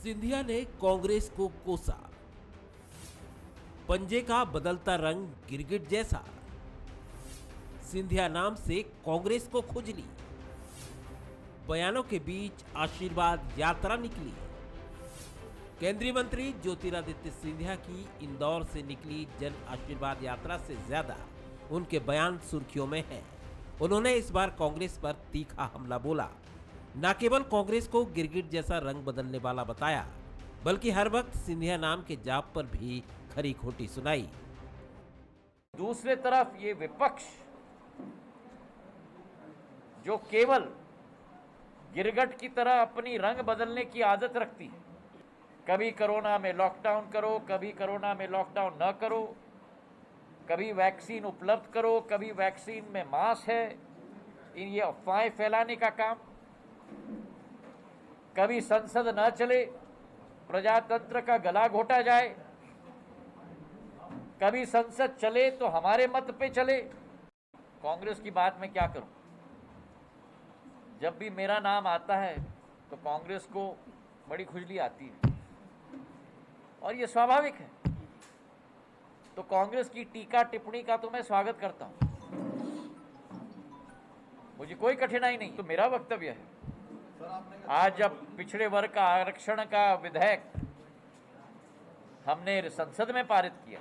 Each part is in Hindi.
सिंधिया ने कांग्रेस को कोसा, पंजे का बदलता रंग गिरगिट जैसा। सिंधिया नाम से कांग्रेस को खुजली, बयानों के बीच आशीर्वाद यात्रा निकली। केंद्रीय मंत्री ज्योतिरादित्य सिंधिया की इंदौर से निकली जन आशीर्वाद यात्रा से ज्यादा उनके बयान सुर्खियों में हैं। उन्होंने इस बार कांग्रेस पर तीखा हमला बोला। न केवल कांग्रेस को गिरगिट जैसा रंग बदलने वाला बताया, बल्कि हर वक्त सिंधिया नाम के जाप पर भी खरी खोटी सुनाई। दूसरे तरफ ये विपक्ष जो केवल गिरगिट की तरह अपनी रंग बदलने की आदत रखती है, कभी कोरोना में लॉकडाउन करो, कभी कोरोना में लॉकडाउन न करो, कभी वैक्सीन उपलब्ध करो, कभी वैक्सीन में मास है, ये अफवाहें फैलाने का काम, कभी संसद न चले, प्रजातंत्र का गला घोटा जाए, कभी संसद चले तो हमारे मत पे चले। कांग्रेस की बात मैं क्या करूं? जब भी मेरा नाम आता है तो कांग्रेस को बड़ी खुजली आती है और ये स्वाभाविक है। तो कांग्रेस की टीका टिप्पणी का तो मैं स्वागत करता हूं, मुझे कोई कठिनाई नहीं। तो मेरा वक्तव्य है, आज जब पिछड़े वर्ग का आरक्षण का विधेयक हमने संसद में पारित किया,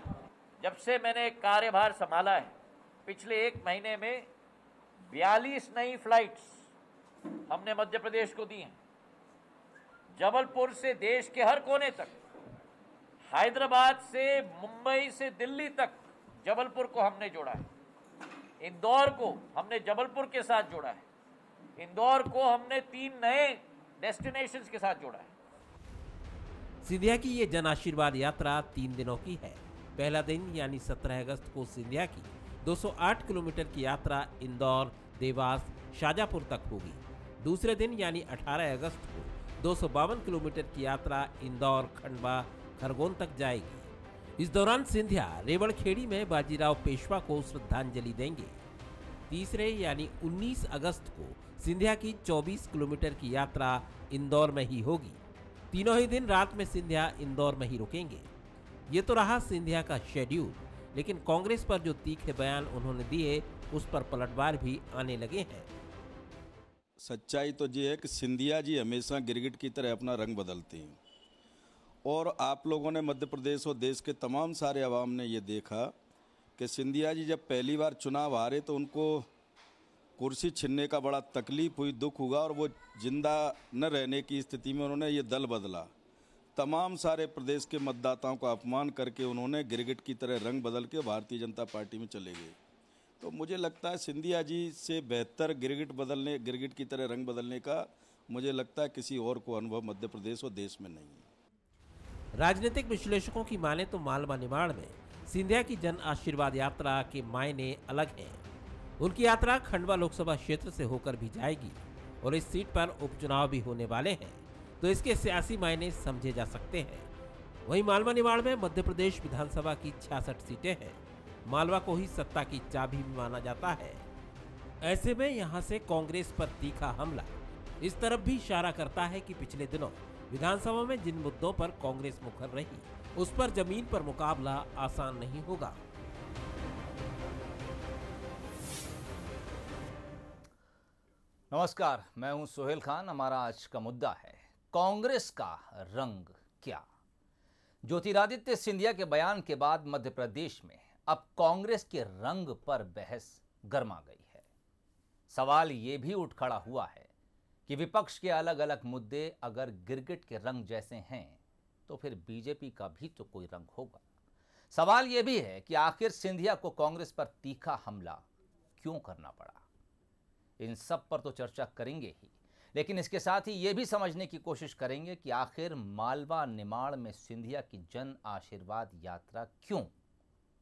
जब से मैंने कार्यभार संभाला है, पिछले 1 महीने में 42 नई फ्लाइट्स हमने मध्य प्रदेश को दी हैं। जबलपुर से देश के हर कोने तक, हैदराबाद से मुंबई से दिल्ली तक जबलपुर को हमने जोड़ा है। इंदौर को हमने जबलपुर के साथ जोड़ा है। इंदौर को हमने 3 नए डेस्टिनेशंस के साथ जोड़ा है। सिंधिया की ये जन आशीर्वाद यात्रा 3 दिनों की है। पहला दिन यानी 17 अगस्त को सिंधिया की 208 किलोमीटर की यात्रा इंदौर, देवास, शाजापुर तक होगी। दूसरे दिन यानी 18 अगस्त को 252 किलोमीटर की यात्रा इंदौर, खंडवा, खरगोन तक जाएगी। इस दौरान सिंधिया रेवड़खेड़ी में बाजीराव पेशवा को श्रद्धांजलि देंगे। तीसरे यानी 19 अगस्त को सिंधिया की 24 किलोमीटर की यात्रा इंदौर में ही होगी। तीनों ही दिन रात में सिंधिया इंदौर में ही रुकेंगे। ये तो रहा सिंधिया का शेड्यूल, लेकिन कांग्रेस पर जो तीखे बयान उन्होंने दिए, उस पर पलटवार भी आने लगे हैं। सच्चाई तो ये है कि सिंधिया जी हमेशा गिरगिट की तरह अपना रंग बदलते हैं और आप लोगों ने मध्य प्रदेश और देश के तमाम सारे अवाम ने ये देखा कि सिंधिया जी जब पहली बार चुनाव हारे तो उनको कुर्सी छीनने का बड़ा तकलीफ हुई, दुख हुआ और वो जिंदा न रहने की स्थिति में उन्होंने ये दल बदला। तमाम सारे प्रदेश के मतदाताओं का अपमान करके उन्होंने गिरगिट की तरह रंग बदल के भारतीय जनता पार्टी में चले गए। तो मुझे लगता है सिंधिया जी से बेहतर गिरगिट की तरह रंग बदलने का मुझे लगता है किसी और को अनुभव मध्य प्रदेश और देश में नहीं है। राजनीतिक विश्लेषकों की माने तो मालवा निमाड़ में सिंधिया की जन आशीर्वाद यात्रा के मायने अलग हैं। उनकी यात्रा खंडवा लोकसभा क्षेत्र से होकर भी जाएगी और इस सीट पर उपचुनाव भी होने वाले हैं, तो इसके सियासी मायने समझे जा सकते हैं। वहीं मालवा निमाड़ में मध्य प्रदेश विधानसभा की 66 सीटें हैं। मालवा को ही सत्ता की चाबी भी माना जाता है। ऐसे में यहां से कांग्रेस पर तीखा हमला इस तरफ भी इशारा करता है कि पिछले दिनों विधानसभा में जिन मुद्दों पर कांग्रेस मुखर रही, उस पर जमीन पर मुकाबला आसान नहीं होगा। नमस्कार, मैं हूं सोहेल खान। हमारा आज का मुद्दा है कांग्रेस का रंग क्या। ज्योतिरादित्य सिंधिया के बयान के बाद मध्य प्रदेश में अब कांग्रेस के रंग पर बहस गर्मा गई है। सवाल ये भी उठ खड़ा हुआ है कि विपक्ष के अलग अलग मुद्दे अगर गिरगिट के रंग जैसे हैं तो फिर बीजेपी का भी तो कोई रंग होगा। सवाल यह भी है कि आखिर सिंधिया को कांग्रेस पर तीखा हमला क्यों करना पड़ा। इन सब पर तो चर्चा करेंगे ही, लेकिन इसके साथ ही ये भी समझने की कोशिश करेंगे कि आखिर मालवा निमाड़ में सिंधिया की जन आशीर्वाद यात्रा क्यों,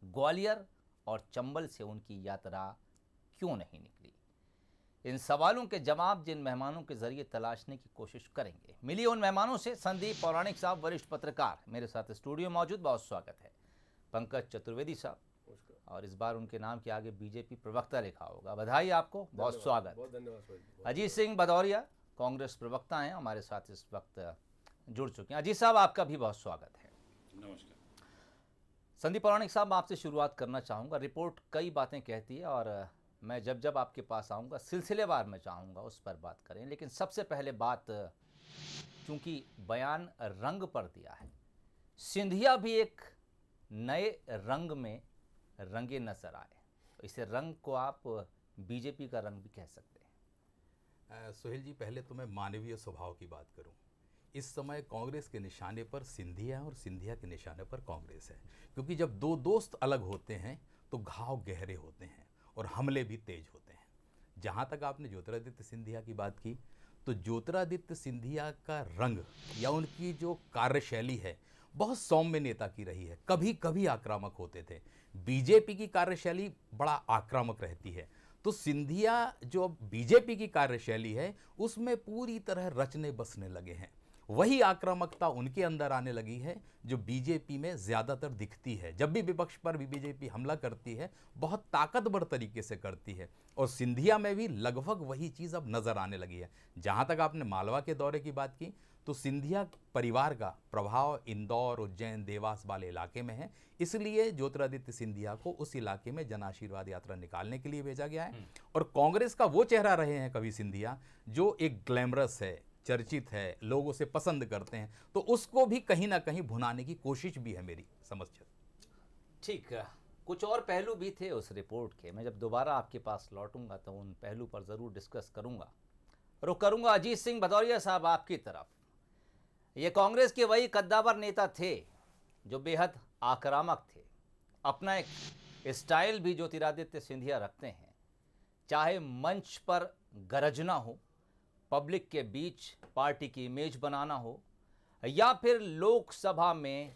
ग्वालियर और चंबल से उनकी यात्रा क्यों नहीं निकली। इन सवालों के जवाब जिन मेहमानों के जरिए तलाशने की कोशिश करेंगे। मिलिए उन मेहमानों से। संदीप पौराणिक साहब वरिष्ठ पत्रकार मेरे साथ स्टूडियो मौजूद, बहुत स्वागत है। पंकज चतुर्वेदी साहब, और इस बार उनके नाम के आगे बीजेपी प्रवक्ता लिखा होगा, बधाई आपको, बहुत स्वागत। बहुत धन्यवाद। अजीत सिंह भदौरिया कांग्रेस प्रवक्ता हैं, हमारे साथ इस वक्त जुड़ चुके हैं। अजीत साहब, आपका भी बहुत स्वागत है। नमस्कार। संदीप पौराणिक साहब, आपसे शुरुआत करना चाहूँगा। रिपोर्ट कई बातें कहती है और मैं जब जब आपके पास आऊँगा सिलसिलेवार में चाहूँगा उस पर बात करें, लेकिन सबसे पहले बात, चूँकि बयान रंग पर दिया है, सिंधिया भी एक नए रंग में रंगे नजर आए, तो इसे रंग को आप बीजेपी का रंग भी कह सकते हैं। सोहेल जी, पहले तो मैं मानवीय स्वभाव की बात करूं। इस समय कांग्रेस के निशाने पर सिंधिया है और सिंधिया के निशाने पर कांग्रेस है, क्योंकि जब दो दोस्त अलग होते हैं तो घाव गहरे होते हैं और हमले भी तेज होते हैं। जहां तक आपने ज्योतिरादित्य सिंधिया की बात की, तो ज्योतिरादित्य सिंधिया का रंग या उनकी जो कार्यशैली है बहुत सौम्य नेता की रही है। कभी कभी आक्रामक होते थे। बीजेपी की कार्यशैली बड़ा आक्रामक रहती है, तो सिंधिया जो बीजेपी की कार्यशैली है उसमें पूरी तरह रचने बसने लगे हैं। वही आक्रामकता उनके अंदर आने लगी है जो बीजेपी में ज़्यादातर दिखती है। जब भी विपक्ष पर भी बीजेपी हमला करती है बहुत ताकतवर तरीके से करती है, और सिंधिया में भी लगभग वही चीज़ अब नज़र आने लगी है। जहाँ तक आपने मालवा के दौरे की बात की, तो सिंधिया परिवार का प्रभाव इंदौर, उज्जैन, देवास वाले इलाके में है, इसलिए ज्योतिरादित्य सिंधिया को उस इलाके में जन आशीर्वाद यात्रा निकालने के लिए भेजा गया है। और कांग्रेस का वो चेहरा रहे हैं कभी सिंधिया जो एक ग्लैमरस है, चर्चित है, लोग उसे पसंद करते हैं, तो उसको भी कहीं ना कहीं भुनाने की कोशिश भी है मेरी समझ से। ठीक है, कुछ और पहलू भी थे उस रिपोर्ट के, मैं जब दोबारा आपके पास लौटूंगा तो उन पहलू पर ज़रूर डिस्कस करूंगा। रुक करूंगा अजीत सिंह भदौरिया साहब आपकी तरफ। ये कांग्रेस के वही कद्दावर नेता थे जो बेहद आक्रामक थे। अपना एक स्टाइल भी ज्योतिरादित्य सिंधिया रखते हैं, चाहे मंच पर गरजना हो, पब्लिक के बीच पार्टी की इमेज बनाना हो, या फिर लोकसभा में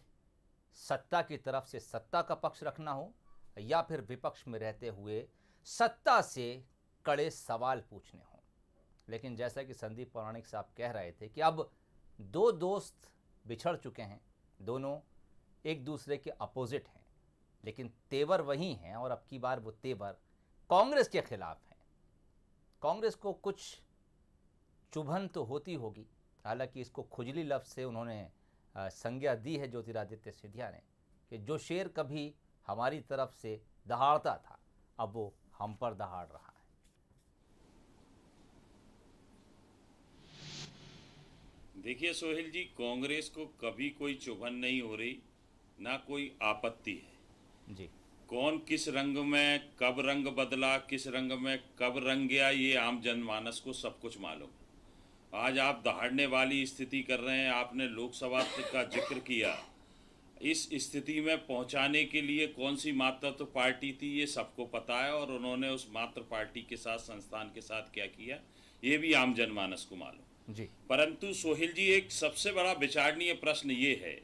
सत्ता की तरफ से सत्ता का पक्ष रखना हो, या फिर विपक्ष में रहते हुए सत्ता से कड़े सवाल पूछने हो। लेकिन जैसा कि संदीप पौराणिक साहब कह रहे थे कि अब दो दोस्त बिछड़ चुके हैं, दोनों एक दूसरे के अपोजिट हैं, लेकिन तेवर वही हैं, और अब की बार वो तेवर कांग्रेस के खिलाफ हैं। कांग्रेस को कुछ चुभन तो होती होगी, हालांकि इसको खुजली लफ्ज़ से उन्होंने संज्ञा दी है ज्योतिरादित्य सिंधिया ने कि जो शेर कभी हमारी तरफ से दहाड़ता था अब वो हम पर दहाड़ रहा है। देखिए सोहेल जी, कांग्रेस को कभी कोई चुभन नहीं हो रही, ना कोई आपत्ति है जी। कौन किस रंग में कब रंग बदला, किस रंग में कब रंग गया, ये आम जनमानस को सब कुछ मालूम। आज आप दहाड़ने वाली स्थिति कर रहे हैं, आपने लोकसभा का जिक्र किया। इस स्थिति में पहुंचाने के लिए कौन सी मातृत्व पार्टी थी ये सबको पता है, और उन्होंने उस मातृ पार्टी के साथ, संस्थान के साथ क्या किया ये भी आम जनमानस को मालूम जी। परंतु सोहेल जी, एक सबसे बड़ा विचारणीय प्रश्न ये है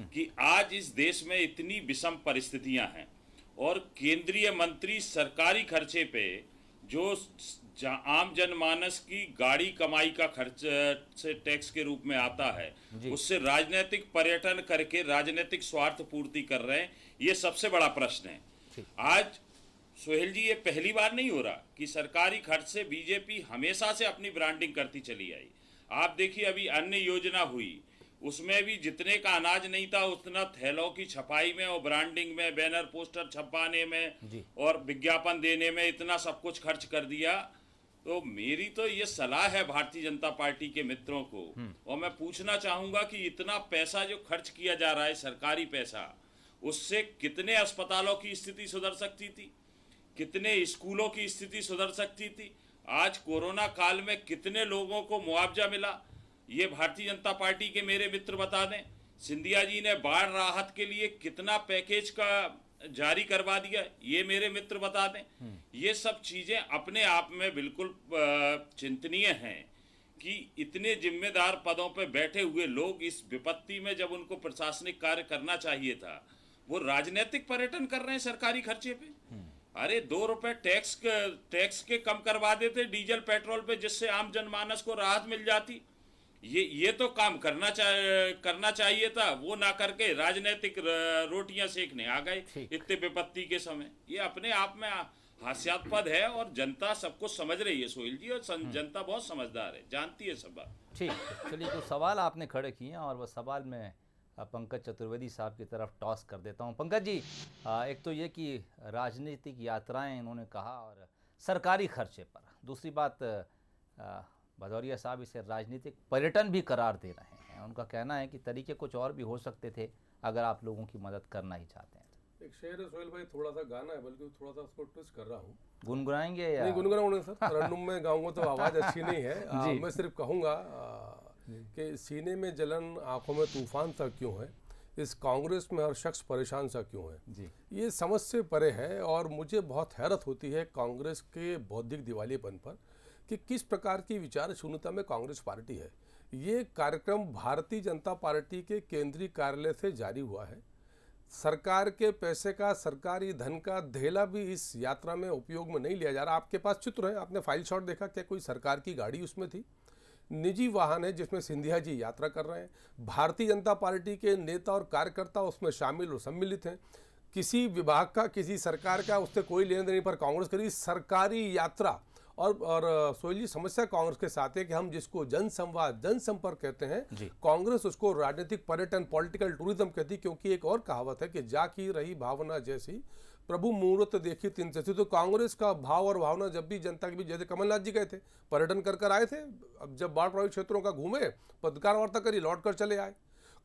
कि आज इस देश में इतनी विषम परिस्थितियां हैं और केंद्रीय मंत्री सरकारी खर्चे पे जो आम जनमानस की गाड़ी कमाई का खर्च से टैक्स के रूप में आता है, उससे राजनीतिक पर्यटन करके राजनीतिक स्वार्थ पूर्ति कर रहे हैं। ये सबसे बड़ा प्रश्न है। आज सोहेल जी, ये पहली बार नहीं हो रहा कि सरकारी खर्च से बीजेपी हमेशा से अपनी ब्रांडिंग करती चली आई। आप देखिए, अभी अन्य योजना हुई, उसमें भी जितने का अनाज नहीं था उतना थैलों की छपाई में और ब्रांडिंग में, बैनर पोस्टर छपाने में और विज्ञापन देने में इतना सब कुछ खर्च कर दिया। तो मेरी तो ये सलाह है भारतीय जनता पार्टी के मित्रों को, और मैं पूछना चाहूंगा कि इतना पैसा जो खर्च किया जा रहा है, सरकारी पैसा, उससे कितने अस्पतालों की स्थिति सुधर सकती थी, कितने स्कूलों की स्थिति सुधर सकती थी। आज कोरोना काल में कितने लोगों को मुआवजा मिला, ये भारतीय जनता पार्टी के मेरे मित्र बता दें। सिंधिया जी ने बाढ़ राहत के लिए कितना पैकेज का जारी करवा दिया, ये मेरे मित्र बता दें। ये सब चीजें अपने आप में बिल्कुल चिंतनीय हैं कि इतने जिम्मेदार पदों पर बैठे हुए लोग इस विपत्ति में जब उनको प्रशासनिक कार्य करना चाहिए था, वो राजनीतिक पर्यटन कर रहे हैं सरकारी खर्चे पे। अरे 2 रुपए टैक्स के कम करवा देते डीजल पेट्रोल पे, जिससे आम जनमानस को राहत मिल जाती। ये तो काम करना चाहिए था, वो ना करके राजनीतिक रोटियां सेकने आ गए इतने विपत्ति के समय। ये अपने आप में हास्यास्पद है और जनता सबको समझ रही है सोहेल जी, और जनता बहुत समझदार है, जानती है सब बात। ठीक है, चलिए कुछ सवाल आपने खड़े किए हैं और वह सवाल मैं पंकज चतुर्वेदी साहब की तरफ टॉस कर देता हूं। पंकज जी, एक तो ये कि राजनीतिक यात्राएं इन्होंने कहा और सरकारी खर्चे पर, दूसरी बात भदौरिया साहब इसे राजनीतिक पर्यटन भी करार दे रहे हैं। उनका कहना है कि तरीके कुछ और भी हो सकते थे अगर आप लोगों की मदद करना ही चाहते हैं। एक शेर है सोहेल भाई, थोड़ा सा गाना है, बल्कि थोड़ा सा उसको ट्विस्ट कर रहा हूँ। गुनगुनाएंगे या नहीं गुनगुनाऊँ नहीं सर, तरन्नुम में गाऊंगा तो आवाज़ अच्छी नहीं है। मैं सिर्फ कहूँगा कि सीने में जलन, आंखों में तूफान सा क्यों है, इस कांग्रेस में हर शख्स परेशान सा क्यों है जी। ये समझ से परे है और मुझे बहुत हैरत होती है कांग्रेस के बौद्धिक दिवालियेपन पर कि किस प्रकार की विचार शून्यता में कांग्रेस पार्टी है। ये कार्यक्रम भारतीय जनता पार्टी के केंद्रीय कार्यालय से जारी हुआ है। सरकार के पैसे का, सरकारी धन का धेला भी इस यात्रा में उपयोग में नहीं लिया जा रहा। आपके पास चित्र है, आपने फाइल शॉट देखा, क्या कोई सरकार की गाड़ी उसमें थी? निजी वाहन है जिसमें सिंधिया जी यात्रा कर रहे हैं। भारतीय जनता पार्टी के नेता और कार्यकर्ता उसमें शामिल और सम्मिलित हैं। किसी विभाग का, किसी सरकार का उससे कोई लेन देन नहीं, पर कांग्रेस करी सरकारी यात्रा। और सोहेल जी, समस्या कांग्रेस के साथ है कि हम जिसको जनसंवाद, जनसंपर्क कहते हैं, कांग्रेस उसको राजनीतिक पर्यटन, पॉलिटिकल टूरिज्म कहती, क्योंकि एक और कहावत है कि जाकी रही भावना जैसी, प्रभु मुहूर्त देखी तिन जैसी। तो कांग्रेस का भाव और भावना जब भी जनता के बीच, जैसे कमलनाथ जी गए थे, पर्यटन कर आए थे, अब जब बाढ़ प्रभावित क्षेत्रों का घूमे, पत्रकार वार्ता करी, लौट कर चले आए।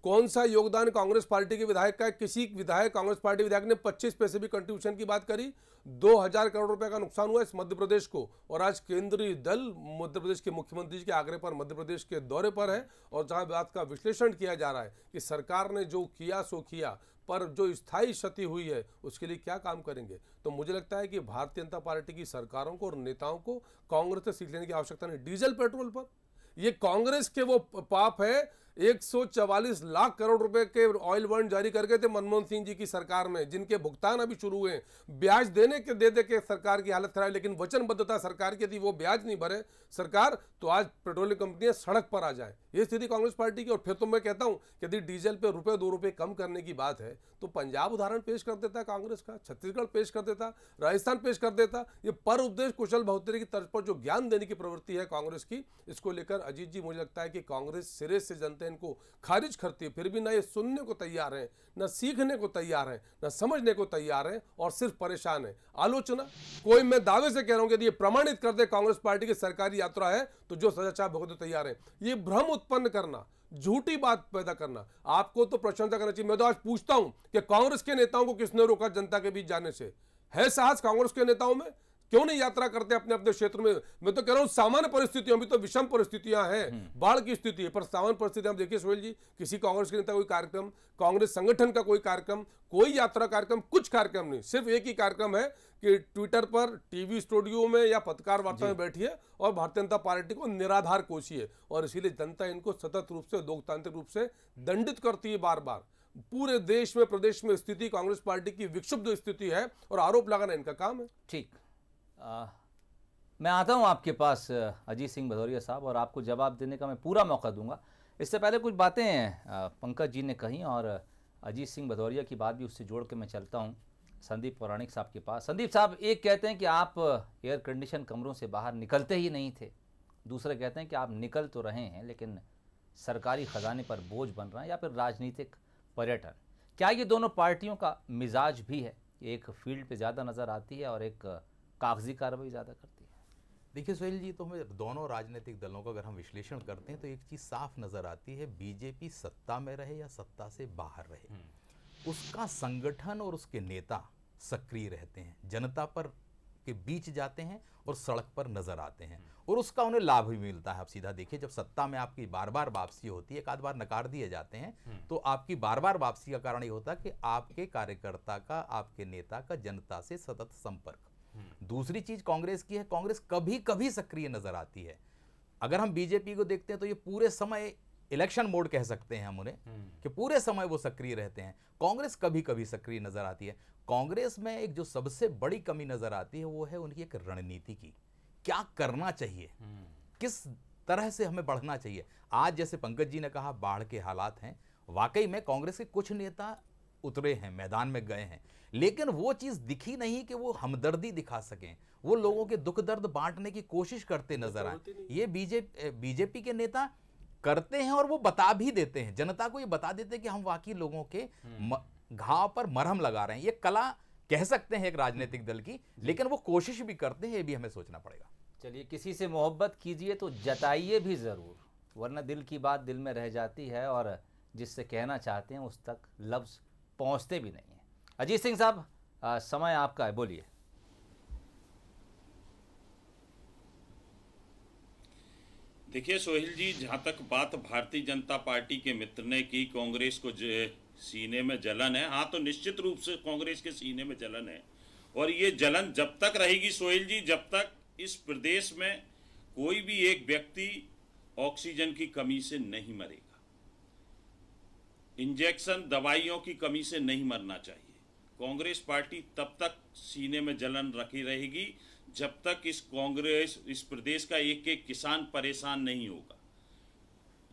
कौन सा योगदान कांग्रेस पार्टी के विधायक का है? किसी विधायक, कांग्रेस पार्टी विधायक ने 25 पैसे भी कंट्रीब्यूशन की बात करी। 2000 करोड़ रुपए का नुकसान हुआ इस मध्य प्रदेश को, और आज केंद्रीय दल मध्य प्रदेश के मुख्यमंत्री जी के आग्रह पर मध्य प्रदेश के दौरे पर है, और जहां बात का विश्लेषण किया जा रहा है कि सरकार ने जो किया सो किया, पर जो स्थायी क्षति हुई है उसके लिए क्या काम करेंगे। तो मुझे लगता है कि भारतीय जनता पार्टी की सरकारों को और नेताओं को कांग्रेस से सीख लेने की आवश्यकता नहीं। डीजल पेट्रोल पर ये कांग्रेस के वो पाप है। 144 लाख करोड़ रुपए के ऑयल बॉन्ड जारी कर गए थे मनमोहन सिंह जी की सरकार में, जिनके भुगतान अभी शुरू हुए हैं। ब्याज देने के दे के सरकार की हालत खराब, लेकिन वचनबद्धता सरकार की थी, वो ब्याज नहीं भरे सरकार, तो आज पेट्रोलियम कंपनियां सड़क पर आ जाएं। ये स्थिति कांग्रेस पार्टी की। और फिर तो मैं कहता हूं कि यदि डीजल पे रुपए 2 रुपए कम करने की बात है तो पंजाब उदाहरण पेश कर देता कांग्रेस का, छत्तीसगढ़ पेश कर देता, राजस्थान पेश कर देता। ये पर उपदेश कुशल बहुतेरे की तर्ज पर जो ज्ञान देने की प्रवृत्ति है कांग्रेस की, इसको लेकर अजीत जी मुझे लगता है कि कांग्रेस सिरे से जनता इनको खारिज करती है। फिर भी ना ये सुनने को तैयार है, न सीखने को तैयार है, न समझने को तैयार है, और सिर्फ परेशान है। आलोचना कोई, मैं दावे से कह रहा हूं कि ये प्रमाणित कर दे कांग्रेस पार्टी की सरकारी यात्रा है तो जो सजा चाह भुगतने तैयार है। ये भ्रम उत्पन्न करना, झूठी बात पैदा करना, आपको तो प्रशंसा करना चाहिए। मैं तो आज पूछता हूं कि कांग्रेस के नेताओं को किसने रोका जनता के बीच जाने से? है साहस कांग्रेस के नेताओं में? क्यों नहीं यात्रा करते अपने अपने क्षेत्र में? मैं तो कह रहा हूं सामान्य परिस्थितियों में, तो विषम परिस्थितियां हैं, बाढ़ की स्थिति है, पर सामान्य परिस्थितियां देखिए सोहेल जी, किसी कांग्रेस के नेता कोई कार्यक्रम, कांग्रेस संगठन का कोई कार्यक्रम, कोई यात्रा कार्यक्रम, कुछ कार्यक्रम नहीं। सिर्फ एक ही कार्यक्रम है कि ट्विटर पर, टीवी स्टूडियो में या पत्रकार वार्ता में बैठिए और भारतीय जनता पार्टी को निराधार कोसिए। और इसीलिए जनता इनको सतत रूप से, लोकतांत्रिक रूप से दंडित करती है बार बार। पूरे देश में, प्रदेश में स्थिति कांग्रेस पार्टी की विक्षुब्ध स्थिति है और आरोप लगाना इनका काम है। ठीक, मैं आता हूं आपके पास अजीत सिंह भदौरिया साहब, और आपको जवाब देने का मैं पूरा मौका दूंगा। इससे पहले कुछ बातें पंकज जी ने कही, और अजीत सिंह भदौरिया की बात भी उससे जोड़ के मैं चलता हूं संदीप पौराणिक साहब के पास। संदीप साहब, एक कहते हैं कि आप एयर कंडीशन कमरों से बाहर निकलते ही नहीं थे, दूसरे कहते हैं कि आप निकल तो रहे हैं लेकिन सरकारी खजाने पर बोझ बन रहा है, या फिर राजनीतिक पर्यटन। क्या ये दोनों पार्टियों का मिजाज भी है? एक फील्ड पे ज़्यादा नज़र आती है और एक कागजी कार्रवाई ज़्यादा करती है। देखिए सोहेल जी, तो हमें दोनों राजनीतिक दलों का अगर हम विश्लेषण करते हैं तो एक चीज़ साफ नज़र आती है, बीजेपी सत्ता में रहे या सत्ता से बाहर रहे, उसका संगठन और उसके नेता सक्रिय रहते हैं, जनता पर के बीच जाते हैं और सड़क पर नजर आते हैं, और उसका उन्हें लाभ भी मिलता है। आप सीधा देखिए, जब सत्ता में आपकी बार बार वापसी होती है, एक आध बार नकार दिए जाते हैं, तो आपकी बार बार वापसी का कारण ये होता है कि आपके कार्यकर्ता का, आपके नेता का जनता से सतत संपर्क। दूसरी चीज कांग्रेस की है, कांग्रेस कभी कभी सक्रिय नजर आती है। अगर हम बीजेपी को देखते हैं तो ये पूरे समय इलेक्शन मोड कह सकते हैं हम उन्हें, कि पूरे समय वो सक्रिय रहते हैं। कांग्रेस कभी कभी सक्रिय नजर आती है। कांग्रेस में एक जो सबसे बड़ी कमी नजर आती है वो है उनकी एक रणनीति की, क्या करना चाहिए, किस तरह से हमें बढ़ना चाहिए। आज जैसे पंकज जी ने कहा बाढ़ के हालात हैं, वाकई में कांग्रेस के कुछ नेता उतरे हैं, मैदान में गए हैं, लेकिन वो चीज़ दिखी नहीं कि वो हमदर्दी दिखा सकें, वो लोगों के दुख दर्द बांटने की कोशिश करते नजर आए। ये बीजेपी के नेता करते हैं और वो बता भी देते हैं, जनता को ये बता देते हैं कि हम वाकई लोगों के घाव पर मरहम लगा रहे हैं। ये कला कह सकते हैं एक राजनीतिक दल की, लेकिन वो कोशिश भी करते हैं, ये भी हमें सोचना पड़ेगा। चलिए, किसी से मोहब्बत कीजिए तो जताइए भी ज़रूर, वरना दिल की बात दिल में रह जाती है और जिससे कहना चाहते हैं उस तक लफ्ज़ पहुंचते भी नहीं हैं। अजीत सिंह साहब, समय आपका है, बोलिए। देखिए सोहेल जी, जहाँ तक बात भारतीय जनता पार्टी के मित्र ने की, कांग्रेस को सीने में जलन है, हाँ तो निश्चित रूप से कांग्रेस के सीने में जलन है, और ये जलन जब तक रहेगी सोहेल जी, जब तक इस प्रदेश में कोई भी एक व्यक्ति ऑक्सीजन की कमी से नहीं मरेगा, इंजेक्शन दवाइयों की कमी से नहीं मरना चाहिए। कांग्रेस पार्टी तब तक सीने में जलन रखी रहेगी जब तक इस प्रदेश का एक एक किसान परेशान नहीं होगा,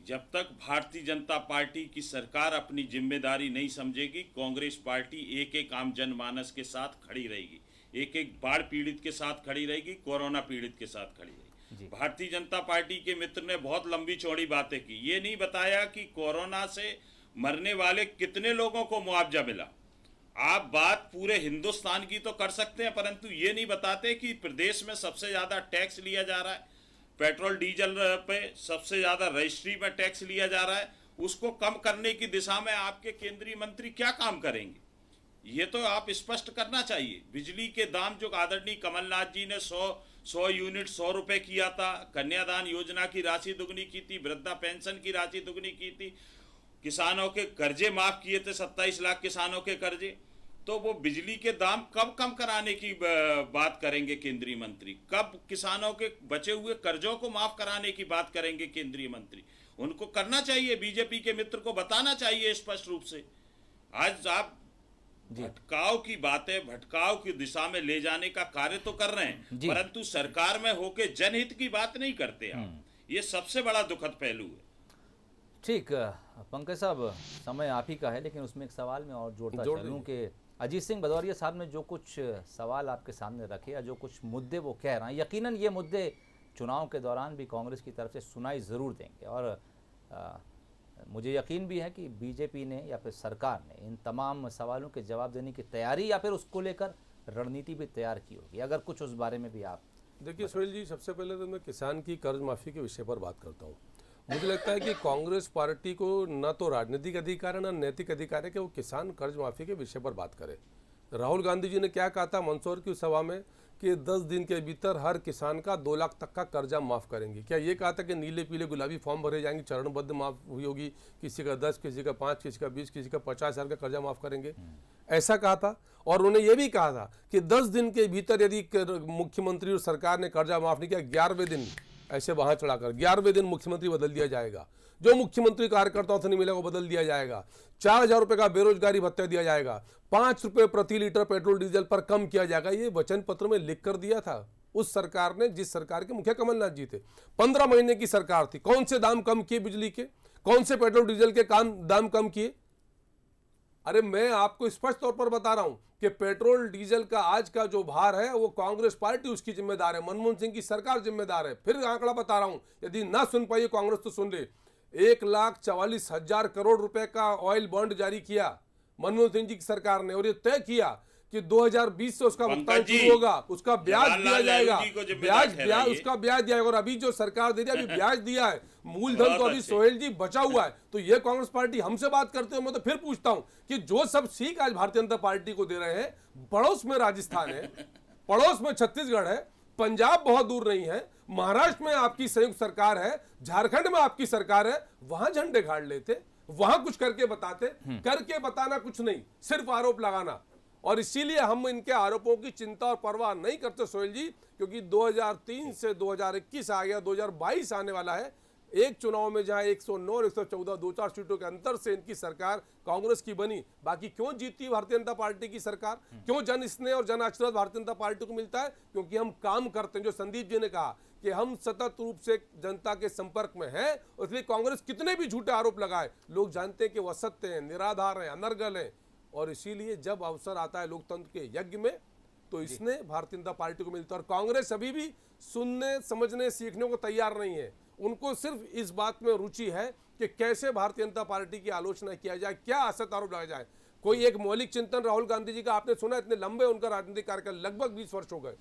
जब तक भारतीय जनता पार्टी की सरकार अपनी जिम्मेदारी नहीं समझेगी। कांग्रेस पार्टी एक एक आम जनमानस के साथ खड़ी रहेगी, एक एक बाढ़ पीड़ित के साथ खड़ी रहेगी, कोरोना पीड़ित के साथ खड़ी रहेगी। भारतीय जनता पार्टी के मित्र ने बहुत लंबी चौड़ी बातें की, ये नहीं बताया कि कोरोना से मरने वाले कितने लोगों को मुआवजा मिला। आप बात पूरे हिंदुस्तान की तो कर सकते हैं, परंतु ये नहीं बताते कि प्रदेश में सबसे ज्यादा टैक्स लिया जा रहा है, पेट्रोल डीजल पे सबसे ज्यादा रजिस्ट्री में टैक्स लिया जा रहा है, उसको कम करने की दिशा में आपके केंद्रीय मंत्री क्या काम करेंगे, ये तो आप स्पष्ट करना चाहिए। बिजली के दाम जो आदरणीय कमलनाथ जी ने 100 यूनिट 100 रुपए किया था, कन्यादान योजना की राशि दुगनी की थी, वृद्धा पेंशन की राशि दुगनी की थी, किसानों के कर्जे माफ किए थे, 27 लाख किसानों के कर्जे, तो वो बिजली के दाम कब कम कराने की बात करेंगे केंद्रीय मंत्री, कब किसानों के बचे हुए कर्जों को माफ कराने की बात करेंगे केंद्रीय मंत्री। उनको करना चाहिए, बीजेपी के मित्र को बताना चाहिए स्पष्ट रूप से। आज आप भटकाव की बातें, भटकाव की दिशा में ले जाने का कार्य तो कर रहे हैं, परंतु सरकार में होके जनहित की बात नहीं करते आप, ये सबसे बड़ा दुखद पहलू है। ठीक, पंकज साहब, समय आप ही का है, लेकिन उसमें एक सवाल मैं और जोड़ता चलूं कि अजीत सिंह भदौरिया साहब ने जो कुछ सवाल आपके सामने रखे या जो कुछ मुद्दे वो कह रहे हैं, यकीनन ये मुद्दे चुनाव के दौरान भी कांग्रेस की तरफ से सुनाई ज़रूर देंगे, और मुझे यकीन भी है कि बीजेपी ने या फिर सरकार ने इन तमाम सवालों के जवाब देने की तैयारी या फिर उसको लेकर रणनीति भी तैयार की होगी। अगर कुछ उस बारे में भी आप देखिए सोहेल जी, सबसे पहले तो मैं किसान की कर्ज माफ़ी के विषय पर बात करता हूँ। मुझे लगता है कि कांग्रेस पार्टी को न तो राजनीतिक अधिकार है न नैतिक अधिकार है कि वो किसान कर्ज माफ़ी के विषय पर बात करे। राहुल गांधी जी ने क्या कहा था मंदसौर की सभा में कि 10 दिन के भीतर हर किसान का 2 लाख तक का कर्जा माफ़ करेंगे। क्या ये कहा था कि नीले पीले गुलाबी फॉर्म भरे जाएंगे, चरणबद्ध माफ़ हुई होगी, किसी का 10, किसी का 5, किसी का 20, किसी का 50,000 का कर्जा माफ़ करेंगे, ऐसा कहा था। और उन्होंने ये भी कहा था कि 10 दिन के भीतर यदि मुख्यमंत्री और सरकार ने कर्जा माफ़ नहीं किया, 11वें दिन ऐसे वहां चढ़ाकर 11वें दिन मुख्यमंत्री बदल दिया जाएगा, जो मुख्यमंत्री कार्यकर्ताओं से नहीं मिलेगा वो बदल दिया जाएगा, 4,000 रुपए का बेरोजगारी भत्ता दिया जाएगा, 5 रुपए प्रति लीटर पेट्रोल डीजल पर कम किया जाएगा। ये वचन पत्र में लिख कर दिया था उस सरकार ने, जिस सरकार के मुखिया कमलनाथ जी थे। 15 महीने की सरकार थी, कौन से दाम कम किए बिजली के, कौन से पेट्रोल डीजल के दाम कम किए? अरे मैं आपको स्पष्ट तौर पर बता रहा हूं कि पेट्रोल डीजल का आज का जो भार है वो कांग्रेस पार्टी उसकी जिम्मेदार है, मनमोहन सिंह की सरकार जिम्मेदार है। फिर आंकड़ा बता रहा हूं, यदि ना सुन पाइए कांग्रेस तो सुन ले। 1,44,000 करोड़ रुपए का ऑयल बॉन्ड जारी किया मनमोहन सिंह जी की सरकार ने, और ये तय किया कि 2020 से उसका भुगतान शुरू होगा, उसका ब्याज दिया जाएगा, ब्याज उसका ब्याज दिया जाएगा। और अभी जो सरकार दे रही है, अभी ब्याज दिया है, मूलधन तो अभी सोहेल जी बचा हुआ है। तो ये कांग्रेस पार्टी हमसे बात करते हो, मैं तो फिर पूछता हूं कि जो सब सीख आज भारतीय जनता पार्टी को दे रहे हैं, पड़ोस में राजस्थान है, पड़ोस में छत्तीसगढ़ है, पंजाब बहुत दूर नहीं है, महाराष्ट्र में आपकी संयुक्त सरकार है, झारखंड में आपकी सरकार है, वहां झंडे गाड़ लेते, वहां कुछ करके बताते। करके बताना कुछ नहीं, सिर्फ आरोप लगाना। और इसीलिए हम इनके आरोपों की चिंता और परवाह नहीं करते सोहेल जी, क्योंकि 2003 से 2021 आ गया, 2022 आने वाला है। एक चुनाव में जहां 109 और 114 2-4 सीटों के अंतर से इनकी सरकार कांग्रेस की बनी, बाकी क्यों जीती भारतीय जनता पार्टी की सरकार, क्यों जन स्नेह और जन आशीर्वाद भारतीय जनता पार्टी को मिलता है? क्योंकि हम काम करते हैं। जो संदीप जी ने कहा कि हम सतत रूप से जनता के संपर्क में हैं, इसलिए कांग्रेस कितने भी झूठे आरोप लगाए, लोग जानते हैं कि वह सत्य है, निराधार है, अनर्गल है, और इसीलिए जब अवसर आता है लोकतंत्र के यज्ञ में तो इसने भारतीय जनता पार्टी को मिलता है। और कांग्रेस अभी भी सुनने, समझने, सीखने को तैयार नहीं है। उनको सिर्फ इस बात में रुचि है कि कैसे भारतीय जनता पार्टी की आलोचना किया जाए, क्या असत आरोप लगाया जाए। कोई एक मौलिक चिंतन राहुल गांधी जी का आपने सुना? इतने लंबे उनका राजनीतिक कार्यकाल, लगभग 20 वर्ष हो गए।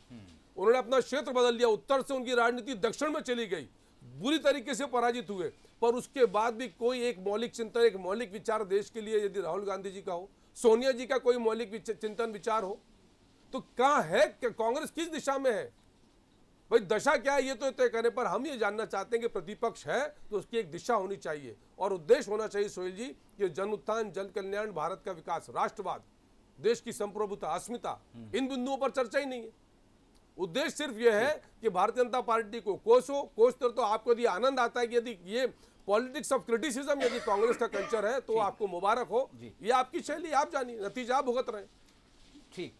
उन्होंने अपना क्षेत्र बदल दिया, उत्तर से उनकी राजनीति दक्षिण में चली गई, बुरी तरीके से पराजित हुए, पर उसके बाद भी कोई एक मौलिक चिंतन, एक मौलिक विचार देश के लिए यदि राहुल गांधी जी का हो, सोनिया जी का कोई मौलिक चिंतन विचार हो, तो कहां है कांग्रेस, किस दिशा में है भाई? दशा क्या है ये तो तय करने पर हम ये जानना चाहते हैं कि प्रतिपक्ष है तो उसकी एक दिशा होनी चाहिए और उद्देश्य होना चाहिए सोहेल जी, कि जन उत्थान, जन कल्याण, भारत का विकास, राष्ट्रवाद, देश की संप्रभुता, अस्मिता, इन बिंदुओं पर चर्चा ही नहीं है। उद्देश्य सिर्फ यह है कि भारतीय जनता पार्टी को कोसो, कोसते तो आपको यदि आनंद आता है कि यदि ये पॉलिटिक्स ऑफ क्रिटिसिज्म यदि कांग्रेस का कल्चर है तो आपको मुबारक हो, ये आपकी शैली, आप जानिए, नतीजा आप भुगत रहे हैं। ठीक।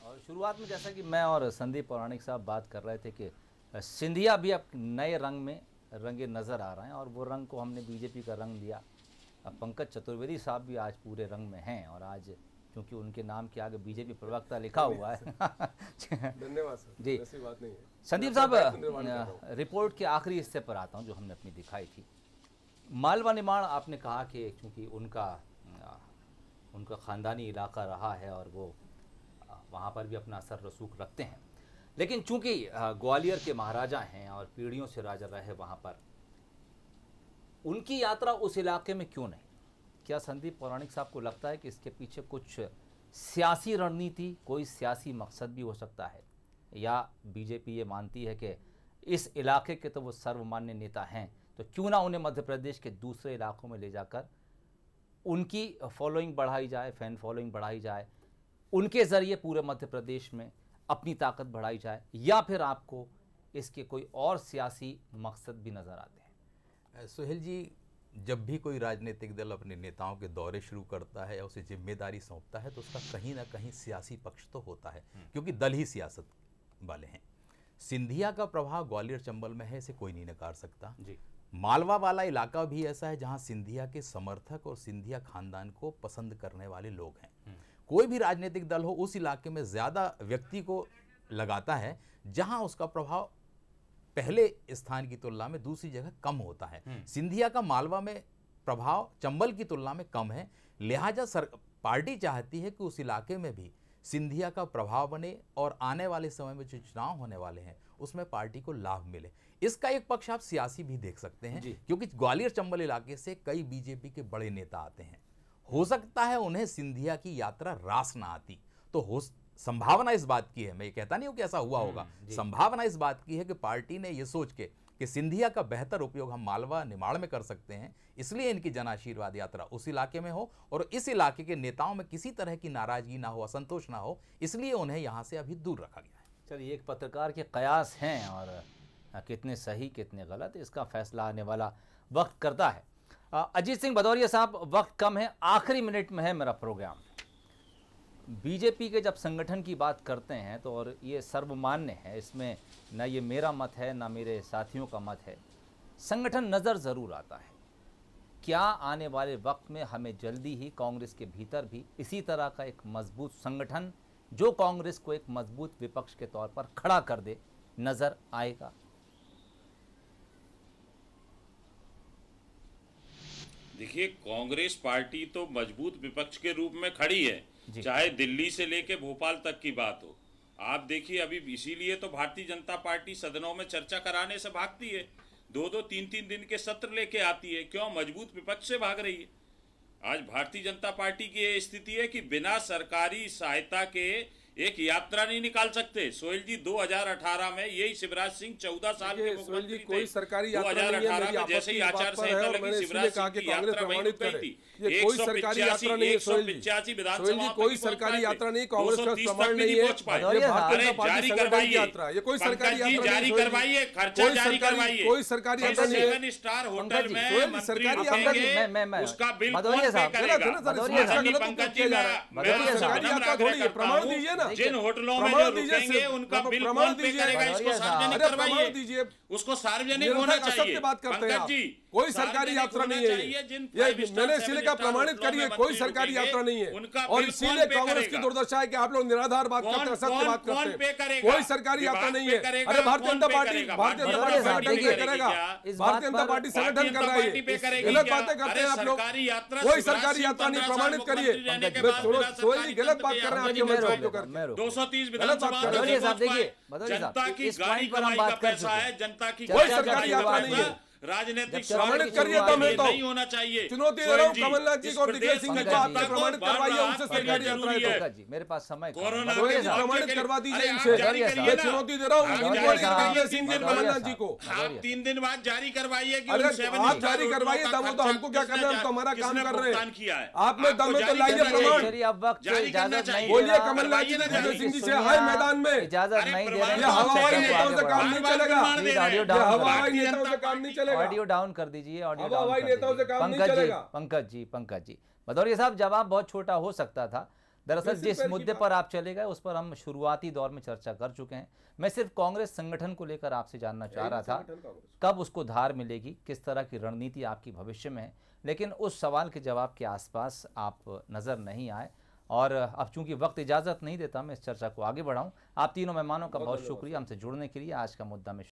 और शुरुआत में जैसा कि मैं और संदीप पौराणिक साहब बात कर रहे थे कि सिंधिया भी अब नए रंग में रंगे नज़र आ रहे हैं और वो रंग को हमने बीजेपी का रंग दिया। अब पंकज चतुर्वेदी साहब भी आज पूरे रंग में हैं और आज क्योंकि उनके नाम के आगे बीजेपी प्रवक्ता लिखा हुआ है। धन्यवाद सर जी, ऐसी बात नहीं है। संदीप साहब, रिपोर्ट के आखिरी हिस्से पर आता हूँ जो हमने अपनी दिखाई थी। मालवा निमाड़ आपने कहा कि क्योंकि उनका ख़ानदानी इलाका रहा है और वो वहाँ पर भी अपना असर रसूख रखते हैं, लेकिन चूंकि ग्वालियर के महाराजा हैं और पीढ़ियों से राजा रहे वहाँ पर, उनकी यात्रा उस इलाके में क्यों नहीं? क्या संदीप पौराणिक साहब को लगता है कि इसके पीछे कुछ सियासी रणनीति, कोई सियासी मकसद भी हो सकता है, या बीजेपी ये मानती है कि इस इलाके के तो वो सर्वमान्य नेता हैं, तो क्यों ना उन्हें मध्य प्रदेश के दूसरे इलाकों में ले जाकर उनकी फॉलोइंग बढ़ाई जाए, फैन फॉलोइंग बढ़ाई जाए, उनके ज़रिए पूरे मध्य प्रदेश में अपनी ताकत बढ़ाई जाए, या फिर आपको इसके कोई और सियासी मकसद भी नज़र आते हैं? सोहेल जी, जब भी कोई राजनीतिक दल अपने नेताओं के दौरे शुरू करता है या उसे जिम्मेदारी सौंपता है तो उसका कहीं ना कहीं सियासी पक्ष तो होता है, क्योंकि दल ही सियासत वाले हैं। सिंधिया का प्रभाव ग्वालियर चंबल में है, इसे कोई नहीं नकार सकता जी। मालवा वाला इलाका भी ऐसा है जहां सिंधिया के समर्थक और सिंधिया खानदान को पसंद करने वाले लोग हैं। कोई भी राजनीतिक दल हो उस इलाके में ज़्यादा व्यक्ति को लगाता है जहां उसका प्रभाव पहले स्थान की तुलना में दूसरी जगह कम होता है। सिंधिया का मालवा में प्रभाव चंबल की तुलना में कम है, लिहाजा पार्टी चाहती है कि उस इलाके में भी सिंधिया का प्रभाव बने और आने वाले समय में जो चुनाव होने वाले हैं उसमें पार्टी को लाभ मिले। इसका एक पक्ष आप सियासी भी देख सकते हैं, क्योंकि ग्वालियर चंबल इलाके से कई बीजेपी के बड़े नेता आते हैं। हो सकता है उन्हें सिंधिया की यात्रा रास ना आती, तो संभावना इस बात की है, मैं ये कहता नहीं हूं कि ऐसा हुआ होगा, संभावना इस बात की है कि पार्टी ने ये सोच के कि सिंधिया का बेहतर उपयोग हम मालवा निमाड़ में कर सकते हैं, इसलिए इनकी जन आशीर्वाद यात्रा उस इलाके में हो और इस इलाके के नेताओं में किसी तरह की नाराजगी ना हो, असंतोष ना हो, इसलिए उन्हें यहाँ से अभी दूर रखा गया है। चलिए, एक पत्रकार के कयास हैं और कितने सही कितने गलत, इसका फैसला आने वाला वक्त करता है। अजीत सिंह भदौरिया साहब, वक्त कम है, आखिरी मिनट में है मेरा प्रोग्राम। बीजेपी के जब संगठन की बात करते हैं तो, और ये सर्वमान्य है, इसमें ना ये मेरा मत है ना मेरे साथियों का मत है, संगठन नज़र ज़रूर आता है। क्या आने वाले वक्त में हमें जल्दी ही कांग्रेस के भीतर भी इसी तरह का एक मजबूत संगठन जो कांग्रेस को एक मजबूत विपक्ष के तौर पर खड़ा कर दे नज़र आएगा? देखिए, कांग्रेस पार्टी तो मजबूत विपक्ष के रूप में खड़ी है, चाहे दिल्ली से लेके भोपाल तक की बात हो। आप देखिए, अभी इसीलिए तो भारतीय जनता पार्टी सदनों में चर्चा कराने से भागती है, 2-2, 3-3 दिन के सत्र लेके आती है। क्यों? मजबूत विपक्ष से भाग रही है। आज भारतीय जनता पार्टी की ये स्थिति है कि बिना सरकारी सहायता के एक यात्रा नहीं निकाल सकते। सोहेल जी, 2018 में यही शिवराज सिंह 14 साल के मुख्यमंत्री थे। कोई सरकारी यात्रा नहीं है, 2018 में जैसे ही आचार संहिता लगी, शिवराज सिंह की यात्रा वहीं रुक गई थी। ये कोई सरकारी यात्रा नहीं है सोहेल जी, विधानसभा कोई सरकारी यात्रा नहीं, कांग्रेस का प्रमाण नहीं है। जारी करवाइए, ये कोई सरकारी यात्रा जारी करवाइए, खर्चा जारी करवाइए। कोई सरकारी यात्रा नहीं है। 7 स्टार होटल में सरकारी रुकेंगे, उसका बिल कौन पे करेगा? पंकज जी, सरकारी यात्रा थोड़ी है, प्रमाण दीजिए ना। जिन होटलों में प्रमाण जो दीजिए, रुकेंगे उनका बिल प्रमाण कौन पे दीजिए। करेगा, इसको भदौरिया साहब। सार्वजनिक अरे प्रमाण करवाइए, दीजिए। उसको सार्वजनिक निरंतर होना असत्य चाहिए। बात करते हैं पंकज आप। जी, कोई सरकारी सार्वजनिक यात्रा होना नहीं है चाहिए, जिन ये 5 स्टार, मैंने इसीलिए 7 कहा स्टार प्रमाणित होटलों करिए, में कोई मंत्री सरकारी रुकेंगे, यात्रा नहीं है। उनका और बिल इसीलिए कौन पे कांग्रेस की करेगा? दुर्दशा है कि आप लोग निराधार बात करते हैं, असत्य बात कौन करते पे हैं। करेगा? कोई सरकारी यात्रा विभाग नहीं पे है। करेगा, अरे भारतीय कौन जनता पे पार्टी करेगा? भारतीय जनता भदौरिया पार्टी साहब, संगठन देखिए, पे करेगा, इस भारतीय बात जनता पर पार्टी संगठन भारतीय कर जनता रहा पार्टी पे है। करेगी गलत क्या? बातें करते अरे हैं आप लोग। सरकारी यात्रा कोई शिवराज सरकारी सिंह यात्रा नहीं, 15 साल प्रमाणित करिए। मुख्यमंत्री रहने के मैं बाद थोड़ा बिना कोई सरकारी गलत तंत्र बात के कर रहे हैं पंकज जी, आपके मैं मंच रोक पे जो देता हूं, करके। मैं रोक 230 गलत विधानसभा बात कर रहे में हैं। भदौरिया साहब, पहुंच देखिए, पाए। भदौरिया साहब, जनता की इस गाड़ी पॉइंट पर हम कमाई बात का कर पैसा चुके है, हैं। जनता की कोई गाड़ी सरकारी कमाई का यात्रा नहीं पैसा है। राजनीतिक जब प्रमाणित स्वार्थ करिए के तब मैं लिए तो नहीं होना चाहिए। चुनौती दे रहा हूँ सोहेल जी, कमलनाथ जी इस को और प्रदेश दिग्विजय सिंह की जी को, आप जनता को प्रमाणित बार करवाइए बार उनसे हाथ सरकारी देना यात्राएं जरूरी तो। है। पंकज जी, मेरे पास समय कम है। कोरोना भदौरिया के साहब, प्रमाणित करवा दीजिए अरे आप इनसे। जारी भदौरिया करिए मैं ना। चुनौती दे रहा हूँ, आप इनको जारी और करवाइए दिग्विजय 3 सिंह जी, दिन भदौरिया कमलनाथ जी साहब, को। आप 3 दिन बाद जारी करवाइए कि अरे उन 7 आप स्टार जारी होटलों करवाइए, का दम हो तो खर्चा हमको क्या किसने करना है, हम तो हमारा काम किसने कर रहे भुगतान हैं। किया है? आप में दम है तो जारी लाइए करना प्रमाण। चाहिए। चलिए, अब वक्त जारी करना इजाजत चाहिए। नहीं दे बोलिए रहा। कमलनाथ जी, करवाइए ना दिग्विजय जारी। सिंह जी से सुनिए हाय आप, मैदान में। इजाजत अरे नहीं दे प्रमाण रहे ये कौन से हवाई करेगा? नेताओं से काम बार नहीं बार चलेगा। प्रमाण दे प्लीज रहे ऑडियो हैं। डाउन ये करो। हवाई भारतीय नेताओं से जनता काम नहीं पार्टी- चलेगा। ऑडियो डाउन कर दीजिए, ऑडियो अब डाउन हवाई कर नेताओं से दीजिए। काम नहीं पंकज जी, चलेगा। पंकज जी, भदौरिया साहब, जवाब बहुत छोटा हो सकता था। दरअसल सिर्फ जिस पैर की मुद्दे बात- पर आप चले गए उस पर हम शुरुआती दौर में चर्चा कर चुके हैं। मैं सिर्फ कांग्रेस संगठन को लेकर आपसे जानना चाह रहा था, कब उसको धार मिलेगी, किस तरह की रणनीति आपकी भविष्य में है, लेकिन उस सवाल के जवाब के आसपास आप नज़र नहीं आए। और अब चूंकि वक्त इजाज़त नहीं देता, मैं इस चर्चा को आगे बढ़ाऊं। आप तीनों मेहमानों का बहुत शुक्रिया हमसे जुड़ने के लिए। आज का मुद्दा में